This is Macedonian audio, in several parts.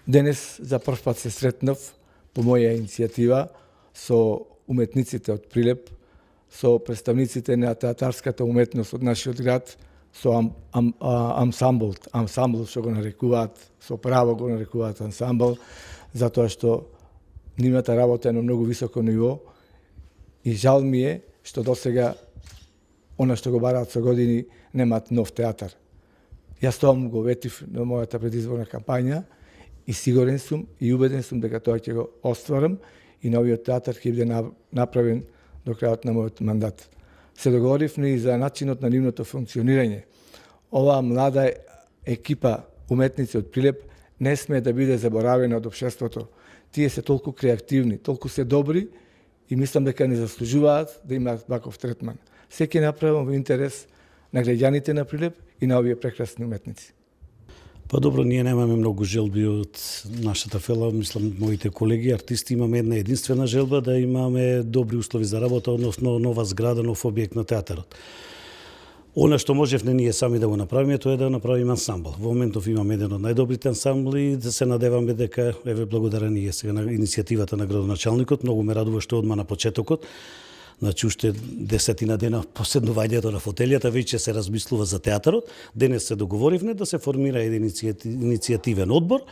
Денес за прв пат се сретнав по моја иницијатива со уметниците од Прилеп, со представниците на театарската уметност од нашиот град, со ансамбл што го нарекуваат, со право го нарекуваат ансамбл, затоа што нивната работа е на многу високо ниво и жал ми е што досега она што го бараат со години немаат нов театар. Јас тоа го ветив на мојата предизборна кампања и сигурен сум и убеден сум дека тоа ќе го остварам и новиот театар ќе биде направен до крајот на мојот мандат. Се договоривме и за начинот на нивното функционирање. Оваа млада екипа уметници од Прилеп не смее да биде заборавена од општеството. Тие се толку креативни, толку се добри и мислам дека не заслужуваат да имаат ваков третман. Секој направам во интерес на граѓаните на Прилеп и на овие прекрасни уметници. Па добро, ние немаме многу желби од нашата фела, мислам моите колеги артисти имаме една единствена желба да имаме добри услови за работа, односно нова зграда, нов објект на театарот. Она што можевме ние сами да го направиме, тоа е да направиме ансамбл. Во моментов имаме еден од најдобрите ансамбли и да се надеваме дека еве благодарение сега на иницијативата на градоначалникот, многу ме радува што одма на почетокот, значи уште 10 дена по седнувањето на фотелијата веќе се размислува за театарот. Денес се договоривме да се формира еден иницијативен одбор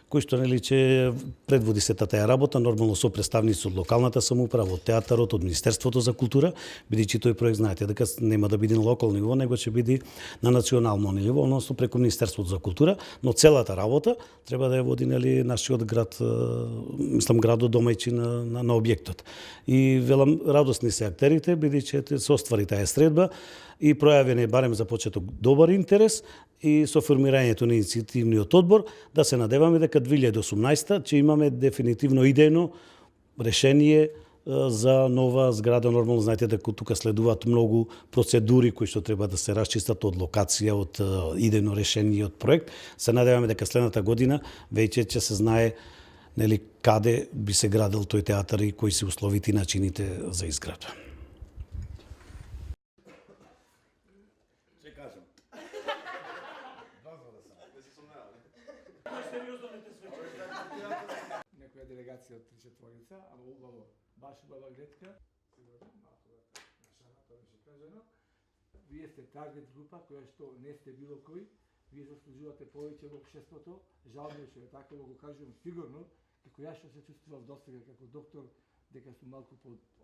кој што нели че предводи сета таа работа нормално со представници од локалната самоуправа, од театарот, од Министерството за култура, бидејќи тој проект знаете дека нема да биде на локално ниво, него ќе биде на национално ниво, односно преку Министерството за култура, но целата работа треба да ја води нели нашиот град, мислам градот домајчин на објектот. И велам радосни се актерите бидејќи се оствари таа средба и пројавен е барем за почеток добар интерес и со формирањето на иницијативниот одбор да се надеваме дека 2018 ќе имаме дефинитивно идејно решение за нова зграда. Нормално знаете дека тука следуваат многу процедури кои што треба да се расчистат од локација, од идејно решение, од проект. Се надеваме дека следната година веќе ќе се знае нели каде би се градел тој театар и кои се условите и начините за изградба. Некоја делегација од 3-4, ама убаво, баш убава гледка. Вие сте таргет група која што не сте било кој, вие заслужувате повеќе во општеството. Жал ми е што е така, го кажувам сигурно, како јас што се чувствував досега како доктор, дека сум малку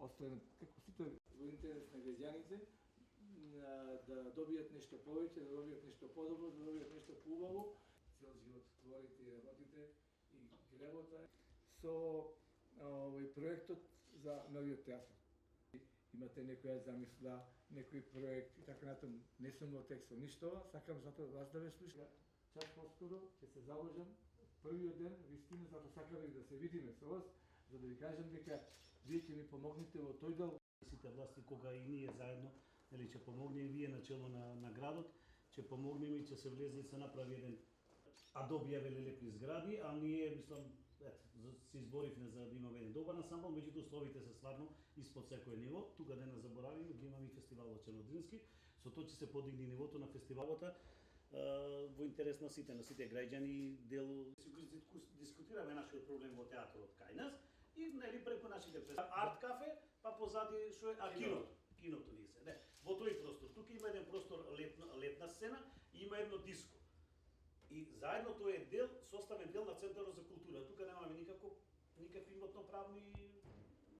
оставен, како сите во интерес на граѓаните, да добијат нешто повеќе, да добијат нешто подобро, да добијат нешто поубаво. Цел живот творите и работите и гревота со проектот за новиот театар. Имате некоја замисла, некој проект и така натаму. Не сум во текст со ништо, сакам затоа вас да ве слушам. Час поскоро ќе се заложам првиот ден, вистина, затоа сакам да се видиме со вас, за да ви кажам дека вие ќе ми помогнете во тој дел. Сите власти кога и ние заедно, нели ќе помогнеме вие начело на градот, ќе помогнеме и ќе се влезе и се направи еден добија велелепни згради, а ние мислам се изборивме за да имаме еден добар ансамбл, меѓутоа условите се стварно испод секој ниво. Тука да не заборавиме, да имаме и фестивалот Чернодрински, со тоа ќе се подигне нивото на фестивалот во интерес на сите граѓани. Дискутираме нашиот проблем во театарот кај нас и нели преку нашите арт кафе, па позади што е киното ни се. Не, во тој простор. Тука има еден простор летна сцена и има едно диско. И заедно тоа е составен дел на Центарот за култура. Тука немаме никакви имотно-правни